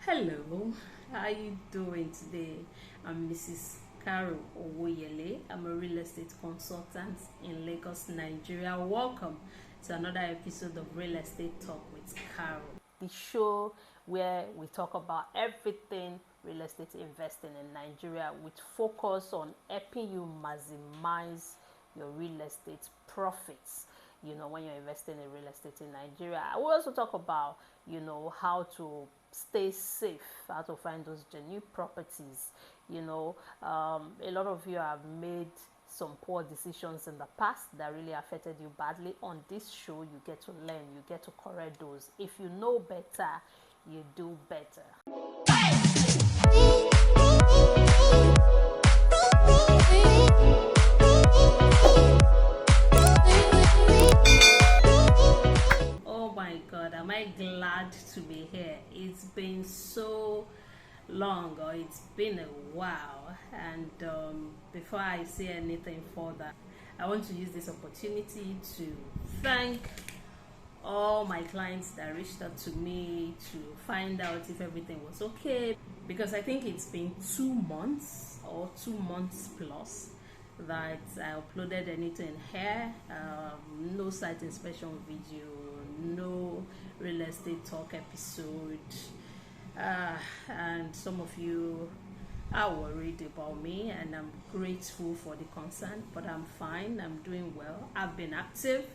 Hello, how are you doing today? I'm Mrs. Karo. I'm a real estate consultant in Lagos, Nigeria. Welcome to another episode of Real Estate Talk with Karo, the show where we talk about everything real estate investing in Nigeria with focus on helping you maximize your real estate profits. When you're investing in real estate in Nigeria, we also talk about how to stay safe, how to find those genuine properties. A lot of you have made some poor decisions in the past that really affected you badly. On this show, you get to learn, you get to correct those. If you know better, you do better. Oh my God, am I glad to be here? It's been so long, or it's been a while, and before I say anything further, I want to use this opportunity to thank all my clients that reached out to me to find out if everything was okay, because I think it's been 2 months or 2 months plus that I uploaded anything here. No site inspection video, no real estate talk episode, and some of you are worried about me, and I'm grateful for the concern, but I'm fine, I'm doing well. I've been active,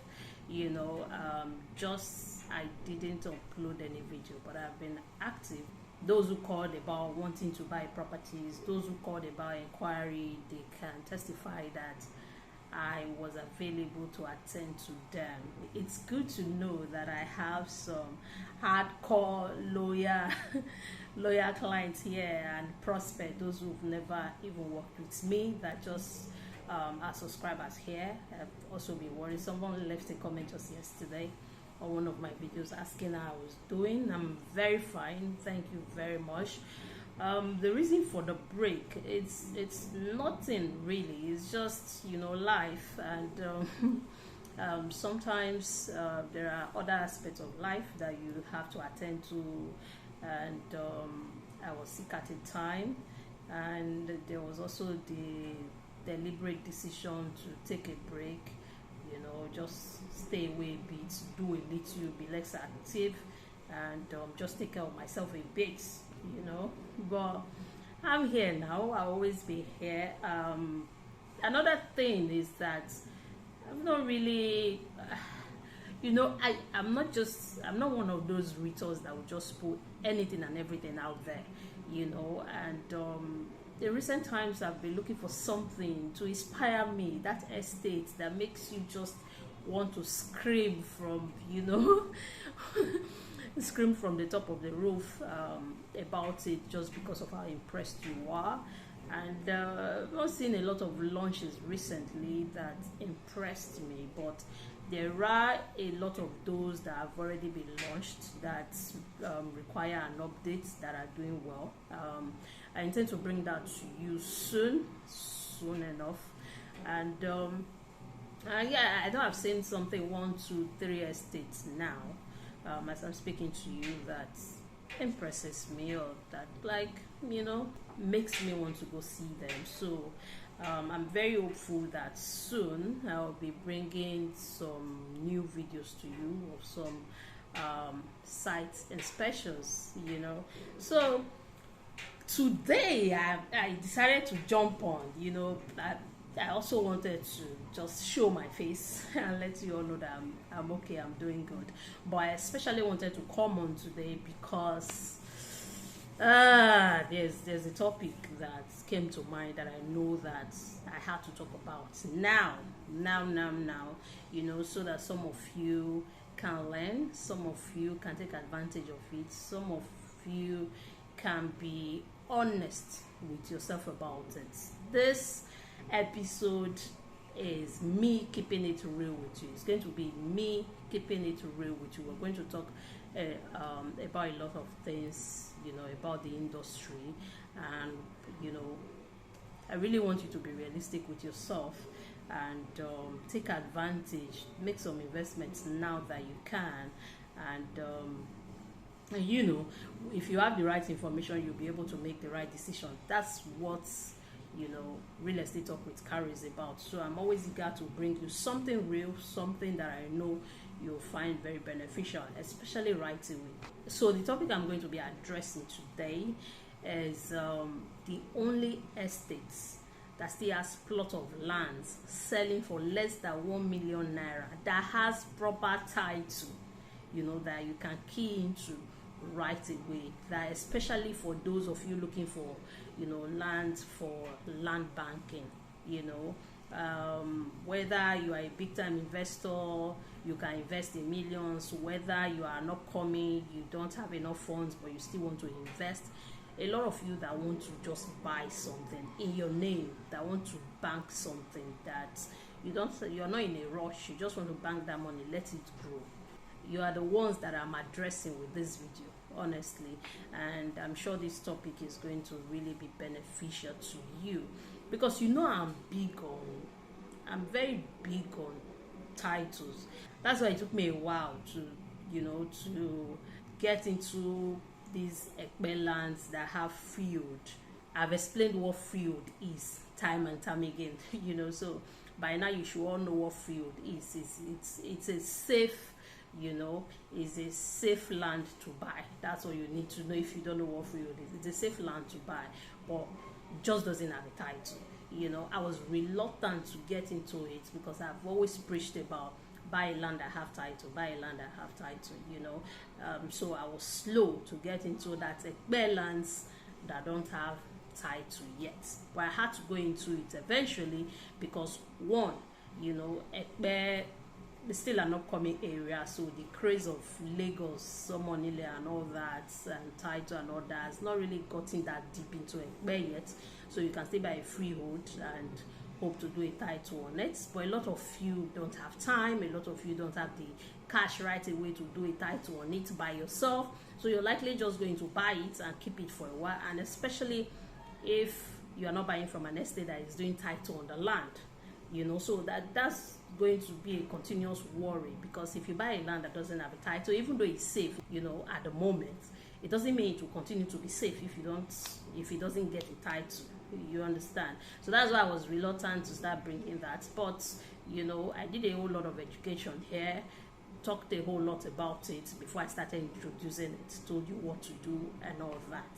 just I didn't upload any video, but I've been active. Those who called about wanting to buy properties, those who called about inquiry, they can testify that I was available to attend to them. It's good to know that I have some hardcore loyal clients here and prospect, those who've never even worked with me, that just are subscribers here. I've also been worried. Someone left a comment just yesterday on one of my videos asking how I was doing. I'm very fine, thank you very much. The reason for the break, it's nothing really, it's just life, and sometimes there are other aspects of life that you have to attend to, and I was sick at the time, and there was also the deliberate decision to take a break, just stay away a bit, do a little, be less active, and just take care of myself a bit, but I'm here now. I'll always be here. Another thing is that I'm not really I'm not one of those realtors that will just put anything and everything out there, and in recent times I've been looking for something to inspire me, that estate that makes you just want to scream from scream from the top of the roof about it, just because of how impressed you are. And I've not seen a lot of launches recently that impressed me, but there are a lot of those that have already been launched that require an update, that are doing well. I intend to bring that to you soon enough. And yeah, I know I've seen something 1, 2, 3 estates now, as I'm speaking to you, that impresses me, or that makes me want to go see them. So I'm very hopeful that soon I'll be bringing some new videos to you of some site inspections. So today I decided to jump on. I also wanted to just show my face and let you all know that I'm okay, I'm doing good. But I especially wanted to come on today because there's a topic that came to mind that I know that I had to talk about now, so that some of you can learn, some of you can take advantage of it, some of you can be honest with yourself about it. This episode is me keeping it real with you. It's going to be me keeping it real with you. We're going to talk about a lot of things, about the industry, and I really want you to be realistic with yourself and take advantage, make some investments now that you can, and And you know, if you have the right information, you'll be able to make the right decision. That's what, you know, Real Estate Talk with Karo is about. So I'm always eager to bring you something real, something that I know you'll find very beneficial, especially right away. So the topic I'm going to be addressing today is the only estates that still has plot of lands selling for less than 1 million naira, that has proper title, you know, that you can key into right away. That especially for those of you looking for, you know, land for land banking, you know, whether you are a big time investor, you can invest in millions, whether you are not coming, you don't have enough funds but you still want to invest. A lot of you that want to just buy something in your name, that want to bank something, that you're not in a rush, you just want to bank that money, let it grow. You are the ones that I'm addressing with this video, honestly, and I'm sure this topic is going to really be beneficial to you, because you know I'm very big on titles. That's why it took me a while to, you know, to get into these ekpe lands that have field. I've explained what field is time and time again, you know, so by now you should all know what field is. It's a safe, you know, is a safe land to buy. That's all you need to know if you don't know what field is. It's a safe land to buy, but just doesn't have a title. You know, I was reluctant to get into it because I've always preached about buy a land that have title, buy a land that have title, you know. So I was slow to get into that ekpe lands that don't have title yet, but I had to go into it eventually because one, you know, ekpe is still an upcoming area, so the craze of Lagos, Somonile and all that, and title and all that has not really gotten that deep into ekpe yet. So you can stay by a freehold and hope to do a title on it, but a lot of you don't have time, a lot of you don't have the cash right away to do a title on it by yourself, so you're likely just going to buy it and keep it for a while, and especially if you are not buying from an estate that is doing title on the land, you know, so that's going to be a continuous worry, because if you buy a land that doesn't have a title, even though it's safe, you know, at the moment, it doesn't mean it will continue to be safe if it doesn't get a title. You understand? So that's why I was reluctant to start bringing that. But you know, I did a whole lot of education here, talked a whole lot about it before I started introducing it, told you what to do and all of that,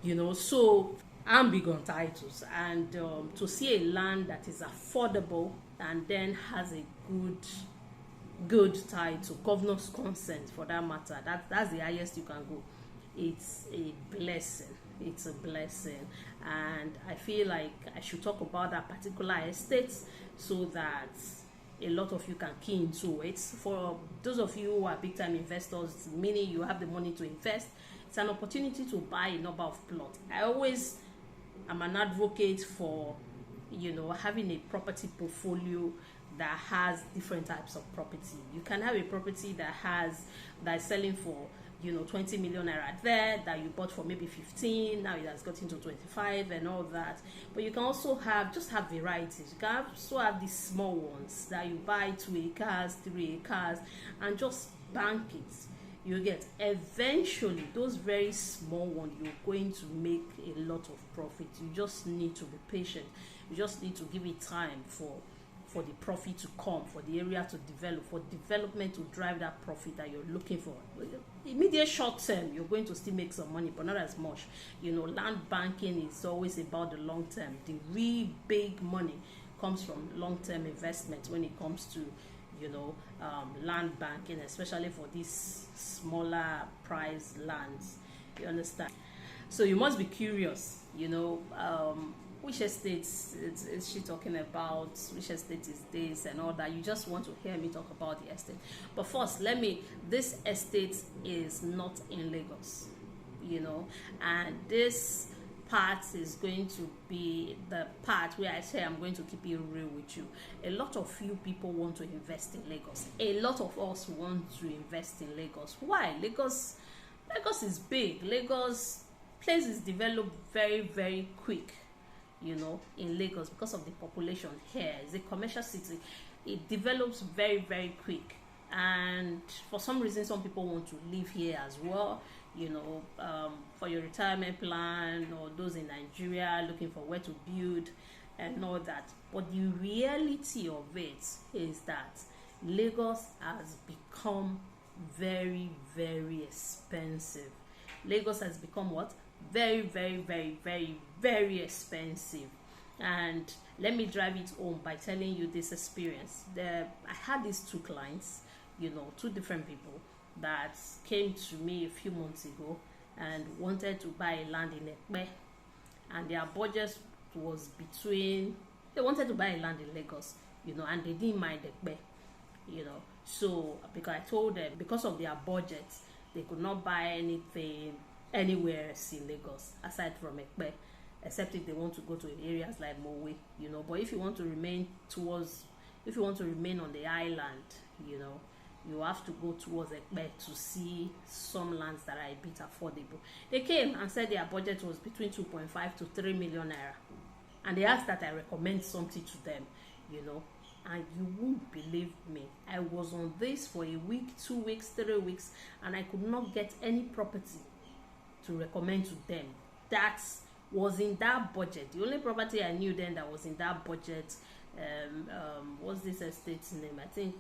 you know. So I'm big on titles, and to see a land that is affordable and then has a good title, governor's consent for that matter, that's the highest you can go. It's a blessing. It's a blessing, and I feel like I should talk about that particular estate so that a lot of you can key into it. For those of you who are big time investors, meaning you have the money to invest, it's an opportunity to buy a number of plots. I'm an advocate for, you know, having a property portfolio that has different types of property. You can have a property that is selling for, you know, 20 million naira there, that you bought for maybe 15, now it has gotten to 25 and all that. But you can also have varieties. You can also have these small ones that you buy 2 acres, 3 acres, and just bank it. You get, eventually those very small ones, you're going to make a lot of profit. You just need to be patient. You just need to give it time for the profit to come, for the area to develop, for development to drive that profit that you're looking for. Immediate short term, you're going to still make some money, but not as much. You know, land banking is always about the long term. The real big money comes from long term investment when it comes to, you know, land banking, especially for these smaller price lands. You understand? So you must be curious, you know, which estate is she talking about, which estate is this and all that. You just want to hear me talk about the estate. But first, this estate is not in Lagos, you know, and this part is going to be the part where I say I'm going to keep it real with you. A lot of you people want to invest in Lagos. A lot of us want to invest in Lagos. Why? Lagos is big. Lagos place is developed very, very quick, you know, in Lagos, because of the population here. It's a commercial city. It develops very, very quick. and for some reason some people want to live here as well, for your retirement plan, or those in Nigeria looking for where to build and all that. But the reality of it is that Lagos has become very, very expensive. Lagos has become what? Very, very, very, very, very expensive. And let me drive it home by telling you this experience. I had these two clients, two different people that came to me a few months ago and wanted to buy land in Ekpe, and their budget was they wanted to buy a land in Lagos, and they didn't mind Ekpe, so because I told them, because of their budget, they could not buy anything anywhere else in Lagos aside from Ekpe, except if they want to go to areas like Mowe, but if you want to remain on the island, you have to go towards Ekpe to see some lands that are a bit affordable. They came and said their budget was between 2.5 to 3 million naira, and they asked that I recommend something to them, and you won't believe me, I was on this for a week, 2 weeks, 3 weeks, and I could not get any property to recommend to them that was in that budget. The only property I knew then that was in that budget, what's this estate's name? I think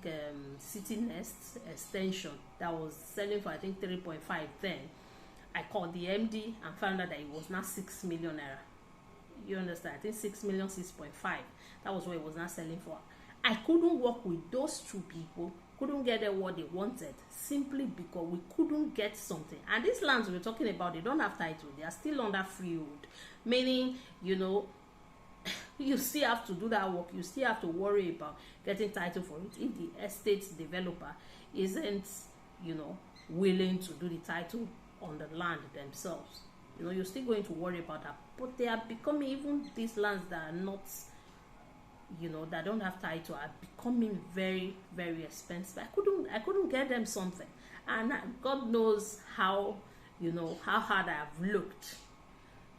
City Nest Extension, that was selling for I think 3.5 then. I called the MD and found out that it was now 6 million naira. You understand? I think 6 million, 6.5. That was what it was not selling for. I couldn't work with those two people, couldn't get them what they wanted, simply because we couldn't get something. And these lands we're talking about, they don't have title, they are still under freehold, meaning, you still have to do that work, you still have to worry about getting title for it if the estate developer isn't, willing to do the title on the land themselves. You're still going to worry about that. But they are becoming, even these lands that are not, that don't have title, are becoming very, very expensive. I couldn't get them something, and God knows how hard I have looked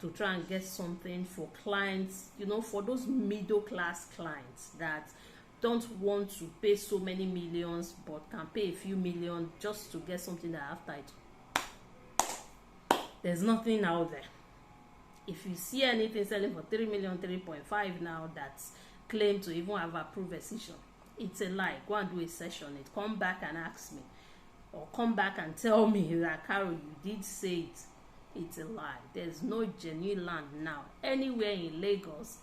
to try and get something for clients, for those middle class clients that don't want to pay so many millions but can pay a few million just to get something that have title. There's nothing out there. If you see anything selling for 3 million, 3.5 now that's claim to even have approved a session, it's a lie. Go and do a session, it come back and ask me, or come back and tell me that, Karo, you did say it. It's a lie. There's no genuine land now anywhere in Lagos,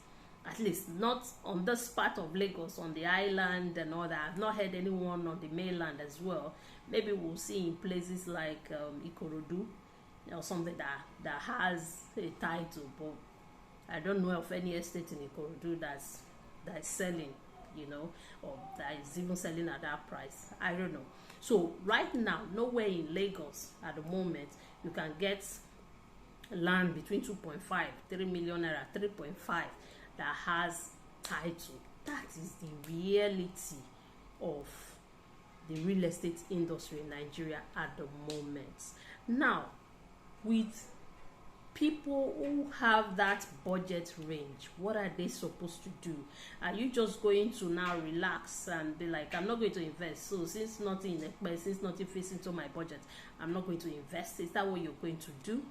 at least not on this part of Lagos, on the island and all that. I've not heard anyone on the mainland as well. Maybe we'll see in places like Ikorodu or something that has a title, but I don't know of any estate in Ikorodu that's selling, or that is even selling at that price. I don't know. So right now, nowhere in Lagos at the moment you can get land between 2.5, 3 million naira, 3.5 that has title. That is the reality of the real estate industry in Nigeria at the moment. Now, with people who have that budget range, what are they supposed to do? Are you just going to now relax and be like, I'm not going to invest, so since nothing in Ekpe, since nothing fits into my budget, I'm not going to invest? Is that what you're going to do?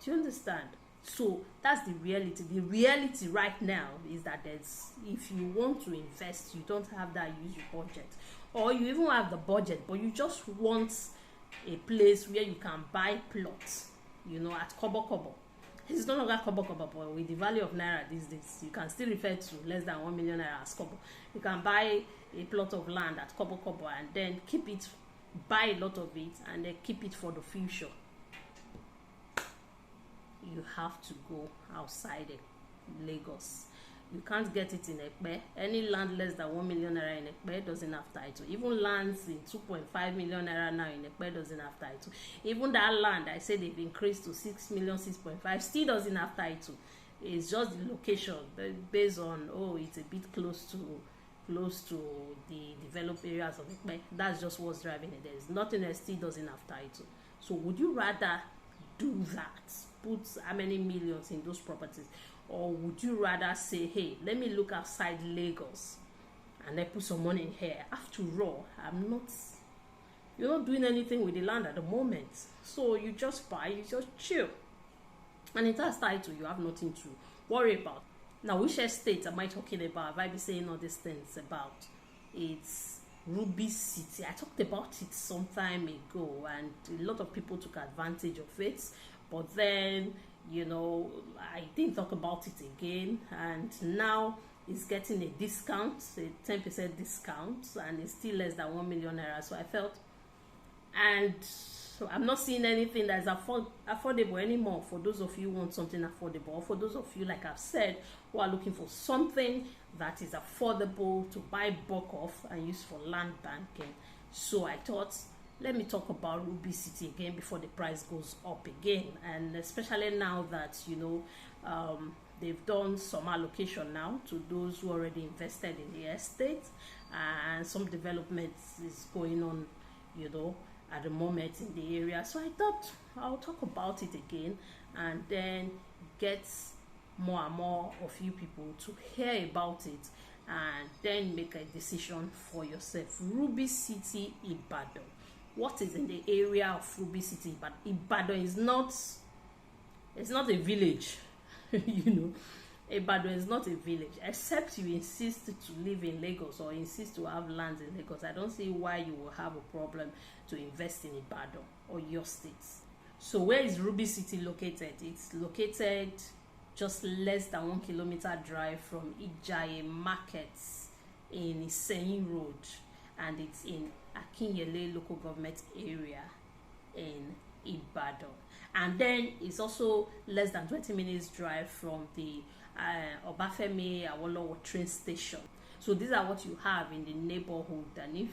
Do you understand? So that's the reality. The reality right now is that if you want to invest, you don't have that huge budget, or you even have the budget but you just want a place where you can buy plots, at kobo. It's no longer kobo, but with the value of naira these days, you can still refer to less than 1 million naira as kobo. You can buy a plot of land at kobo and then keep it, buy a lot of it, and then keep it for the future. You have to go outside Lagos. You can't get it in Ekpe. Any land less than 1 million naira in Ekpe doesn't have title. Even lands in 2.5 million naira now in Ekpe doesn't have title. Even that land I said they've increased to 6 million, 6.5 still doesn't have title. It's just the location based on, it's a bit close to the developed areas of Ekpe. That's just what's driving it. There's nothing else still doesn't have title. So would you rather do that, put how many millions in those properties, or would you rather say, hey, let me look outside Lagos and I put some money in here. After all, you're not doing anything with the land at the moment, so you just buy, you just chill, and it has title, you have nothing to worry about. Now, which estate am I talking about? Have I been saying all these things about? It's Ruby City. I talked about it some time ago, and a lot of people took advantage of it, but then, you know, I didn't talk about it again, and now it's getting a discount, a 10% discount, and it's still less than 1 million naira. So I felt, and so I'm not seeing anything that's affordable anymore for those of you who want something affordable, or for those of you, like I've said, who are looking for something that is affordable to buy bulk of and use for land banking. So I thought, let me talk about Ruby City again before the price goes up again, and especially now that, you know, they've done some allocation now to those who already invested in the estate, and some development is going on, you know, at the moment in the area. So I thought I'll talk about it again, and then get more and more of you people to hear about it, and then make a decision for yourself. Ruby City, Ibadan. What is in the area of Ruby City? But Ibadan is not, it's not a village. You know, Ibadan is not a village, except you insist to live in Lagos or insist to have lands in Lagos. I don't see why you will have a problem to invest in Ibadan or your state. So where is Ruby City located? It's located just less than 1 kilometer drive from Ijaye Markets in Iseyin Road, and it's in Akinyele local government area in Ibadan. And then it's also less than 20 minutes drive from the Obafemi Awolowo train station. So these are what you have in the neighborhood. And if,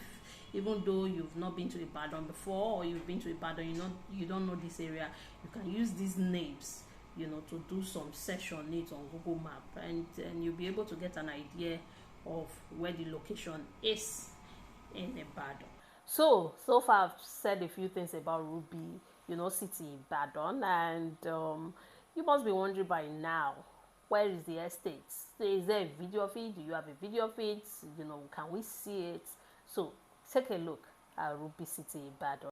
even though you've not been to Ibadan before, or you've been to Ibadan, you don't know this area, you can use these names, you know, to do some search on it on Google Map, and you'll be able to get an idea of where the location is in Ibadan. So far I've said a few things about Ruby, you know, City, Ibadan, and you must be wondering by now, where is the estate? Is there a video of it? Do you have a video of it? You know, can we see it? So take a look at Ruby City, Ibadan.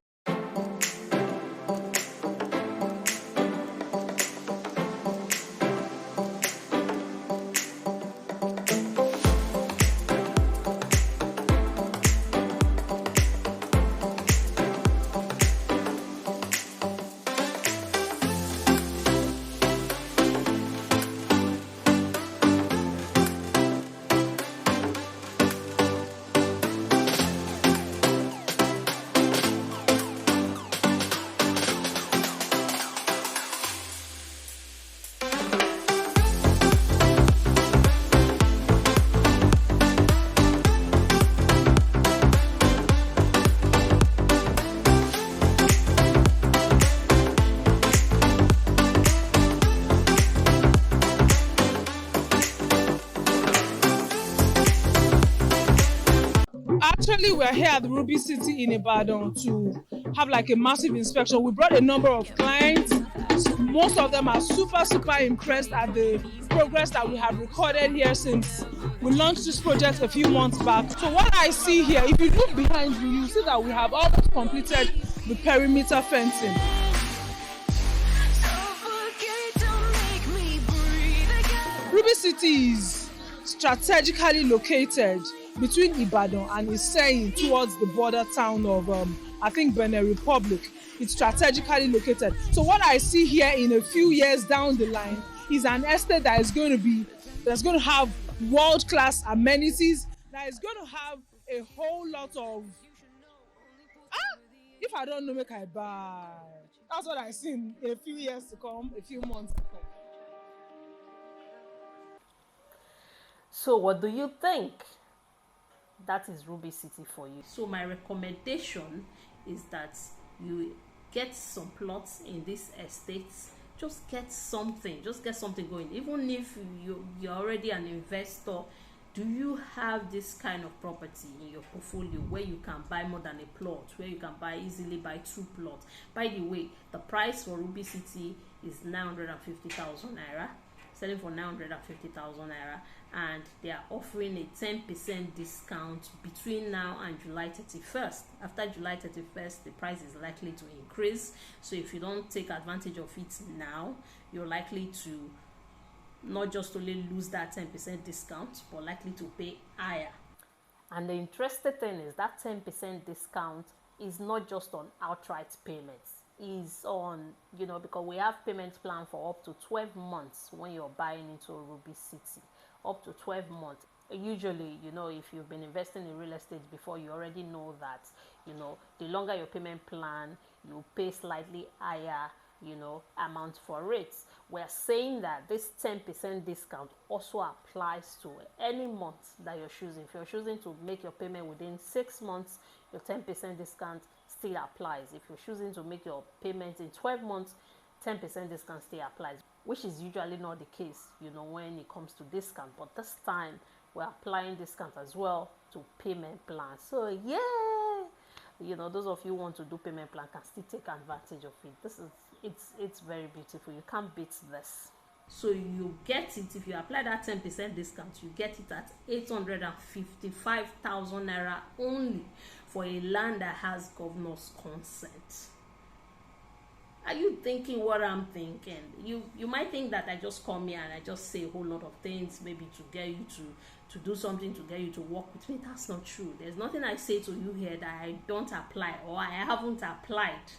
Actually, we're here at the Ruby City in Ibadan to have like a massive inspection. We brought a number of clients. Most of them are super impressed at the progress that we have recorded here since we launched this project a few months back. So what I see here, if you look behind me, you see that we have almost completed the perimeter fencing. Ruby City is strategically located between Ibadan and Iseyin towards the border town of, I think, Benin Republic. It's strategically located. So what I see here in a few years down the line is an estate that is going to have world-class amenities, that is going to have a whole lot of, if I don't know, make I buy. That's what I see in a few years to come, a few months to come. So what do you think? That is Ruby City for you. So my recommendation is that you get some plots in this estate. Just get something going. Even if you're already an investor, do you have this kind of property in your portfolio where you can buy more than a plot, where you can easily buy 2 plots? By the way, the price for Ruby City is 950,000 naira. selling for 950,000 naira, and they are offering a 10% discount between now and July 31st. After July 31st, the price is likely to increase. So if you don't take advantage of it now, you're likely to not just only lose that 10% discount, but likely to pay higher. And the interesting thing is that 10% discount is not just on outright payments. Is on, because we have payment plan for up to 12 months when you're buying into Ruby City. Up to 12 months. Usually, if you've been investing in real estate before, you already know that, the longer your payment plan, you pay slightly higher, amount for it. We're saying that this 10% discount also applies to any month that you're choosing. If you're choosing to make your payment within 6 months, your 10% discount still applies. If you're choosing to make your payment in 12 months, 10% discount still applies, which is usually not the case, when it comes to discount. But this time, we're applying discount as well to payment plans. So, yeah, those of you who want to do payment plan can still take advantage of it. It's very beautiful. You can't beat this. So you get it, if you apply that 10% discount, you get it at 855,000 naira only for a land that has governor's consent. Are you thinking what I'm thinking? You might think that I just come here and I just say a whole lot of things, maybe to get you to do something, to get you to work with me. That's not true. There's nothing I say to you here that I don't apply, or I haven't applied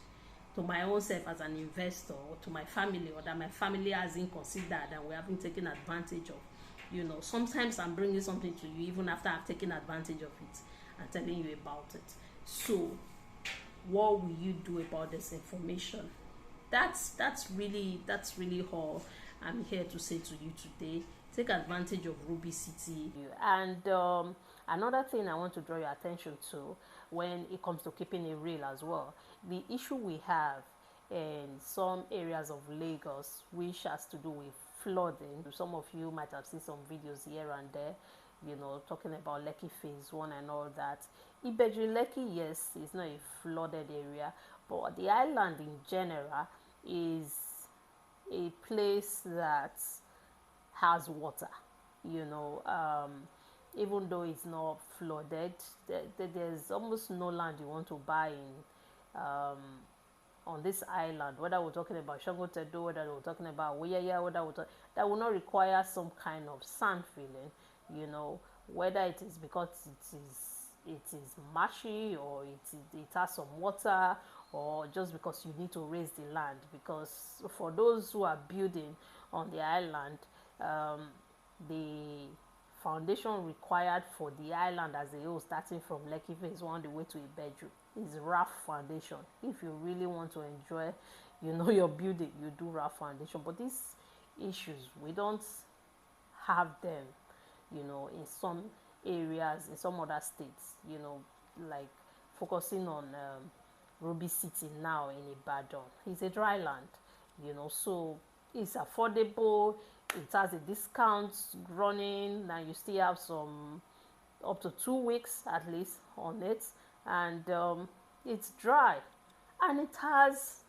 to my own self as an investor, or to my family, or that my family hasn't considered and we haven't taken advantage of. Sometimes I'm bringing something to you even after I've taken advantage of it and telling you about it. So what will you do about this information? That's really all I'm here to say to you today. Take advantage of Ruby City. And another thing I want to draw your attention to when it comes to keeping it real as well, the issue we have in some areas of Lagos, which has to do with flooding. Some of you might have seen some videos here and there, talking about Lekki Phase 1 and all that. Ibadan Lekki, yes, it's not a flooded area, but the island in general is a place that has water, even though it's not flooded. There's almost no land you want to buy in on this island, whether we're talking about Shagotedo, whether we're talking about Wiyaya, that will not require some kind of sand filling, whether it is because it is marshy, or it has some water, or just because you need to raise the land. Because for those who are building on the island, the foundation required for the island as a whole, starting from Lekki Phase 1 the way to Ibadan, is rough foundation. If you really want to enjoy, your building, you do rough foundation. But these issues, we don't have them, in some areas, in some other states, like focusing on Ruby City now in Ibadan. It's a dry land, so it's affordable. It has a discount running, and you still have some up to 2 weeks at least on it, and it's dry, and it has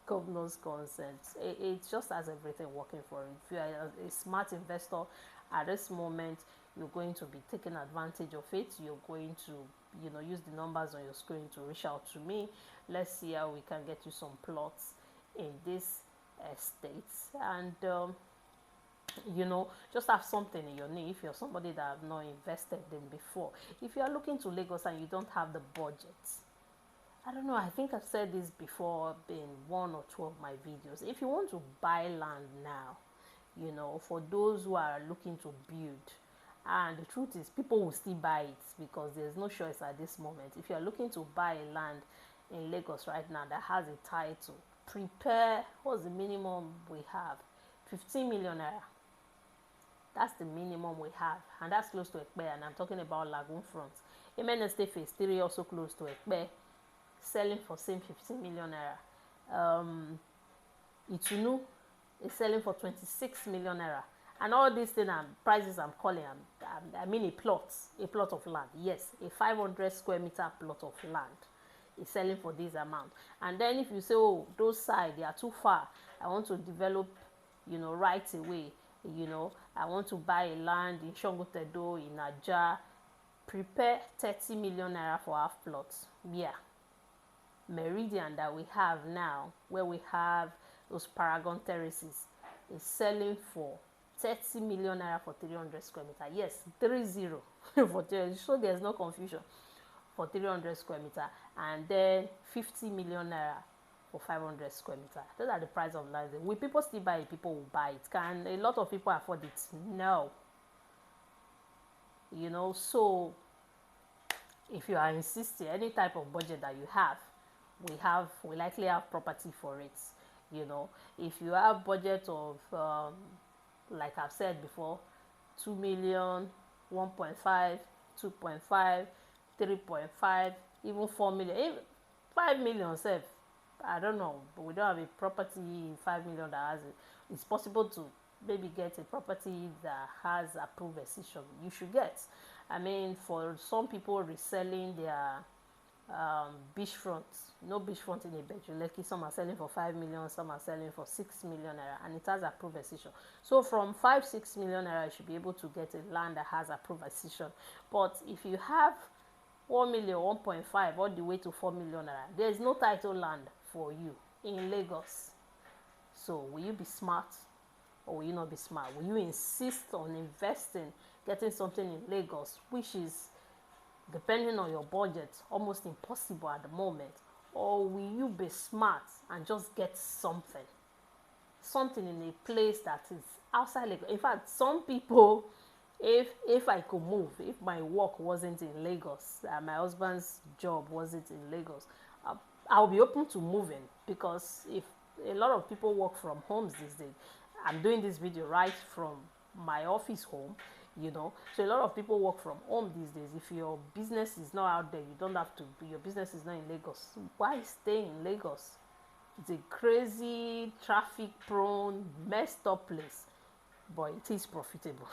governor's consent. It just has everything working for it. If you are a smart investor at this moment, you're going to be taking advantage of it. You're going to use the numbers on your screen to reach out to me. Let's see how we can get you some plots in this estate, and just have something in your name if you're somebody that have not invested in before. If you are looking to Lagos and you don't have the budget, I don't know, I think I've said this before in 1 or 2 of my videos. If you want to buy land now, for those who are looking to build, and the truth is people will still buy it because there's no choice at this moment. If you are looking to buy a land in Lagos right now that has a title, prepare. What's the minimum we have? 15 million naira. That's the minimum we have, and that's close to Ekpe, and I'm talking about Lagoon Front. Amen Estate Phase 3 also close to Ekpe, selling for same 15 million naira. Itunu is selling for 26 million naira. And all these things and prices I'm calling, I mean a plot of land. Yes, a 500 square meter plot of land is selling for this amount. And then if you say, oh, those sides, they are too far, I want to develop, right away, You know, I want to buy a land in Shongotedo, in Aja. Prepare 30 million naira for half plots. Yeah. Meridian that we have now, where we have those Paragon terraces, is selling for 30 million naira for 300 square meter. Yes, 30 for 300, so there's no confusion, for 300 square meter, and then 50 million naira for 500 square meter. Those are the price of land. Will people still buy it? People will buy it. Can a lot of people afford it? No. You know, so if you are insisting, any type of budget that you have, we likely have property for it. You know, if you have budget of like I've said before, 2 million, 1.5, 2.5, 3.5, even 4 million, even 5 million self, I don't know, but we don't have a property in 5 million that has it. It's possible to maybe get a property that has approved excision. You should get. I mean, for some people reselling their beachfront, no beachfront in Ibadan, some are selling for 5 million, some are selling for 6 million naira, and it has approved excision. So from 5-6 million naira, you should be able to get a land that has approved excision. But if you have 1 million, 1.5, all the way to 4 million naira, there is no title land for you in Lagos. So will you be smart or will you not be smart? Will you insist on investing, getting something in Lagos, which is, depending on your budget, almost impossible at the moment? Or will you be smart and just get something in a place that is outside Lagos? In fact, some people, if I could move, if my work wasn't in Lagos and my husband's job wasn't in Lagos, I'll be open to moving, because if a lot of people work from homes these days, I'm doing this video right from my office home, you know, so a lot of people work from home these days. If your business is not out there, you don't have to be, your business is not in Lagos, why stay in Lagos? It's a crazy, traffic prone, messed up place, but it is profitable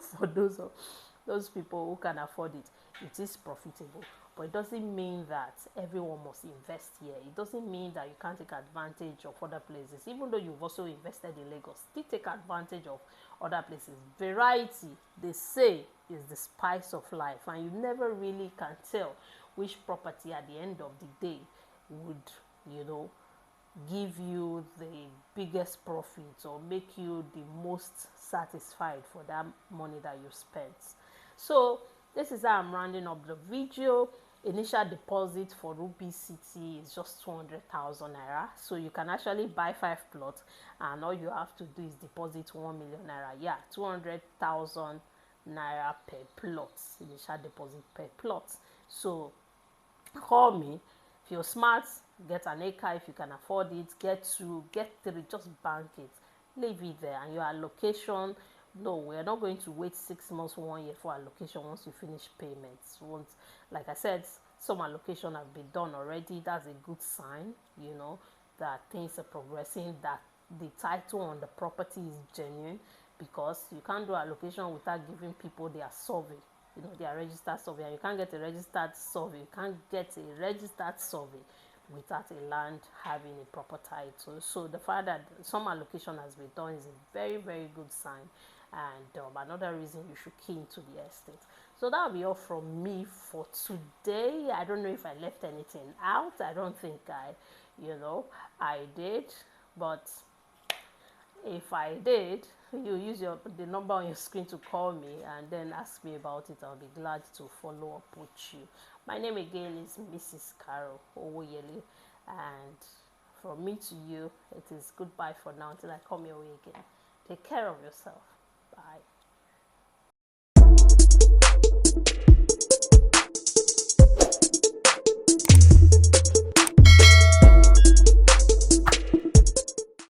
for those people who can afford it. It is profitable, but it doesn't mean that everyone must invest here. It doesn't mean that you can't take advantage of other places. Even though you've also invested in Lagos, still take advantage of other places. Variety, they say, is the spice of life, and you never really can tell which property at the end of the day would, you know, give you the biggest profits or make you the most satisfied for that money that you spent. So this is how I'm rounding up the video. Initial deposit for Ruby City is just 200,000 naira, so you can actually buy 5 plots, and all you have to do is deposit 1 million naira. Yeah, 200,000 naira per plot, initial deposit per plot. So call me if you're smart. Get an acre if you can afford it. Get 2, get 3, just bank it, leave it there. And your allocation, no, we're not going to wait 6 months, 1 year for allocation once you finish payments. Once, like I said, some allocation have been done already. That's a good sign, you know, that things are progressing, that the title on the property is genuine, because you can't do allocation without giving people their survey, you know, their registered survey. And you can't get a registered survey, you can't get a registered survey without a land having a proper title. So the fact that some allocation has been done is a very, very good sign, and another reason you should key into the estate. So that'll be all from me for today. I don't know if I left anything out. I don't think I did, but if I did, you use the number on your screen to call me and then ask me about it. I'll be glad to follow up with you. My name again is Mrs. Karo Owoyele, and from me to you, it is goodbye for now until I come your way again. Take care of yourself. Bye.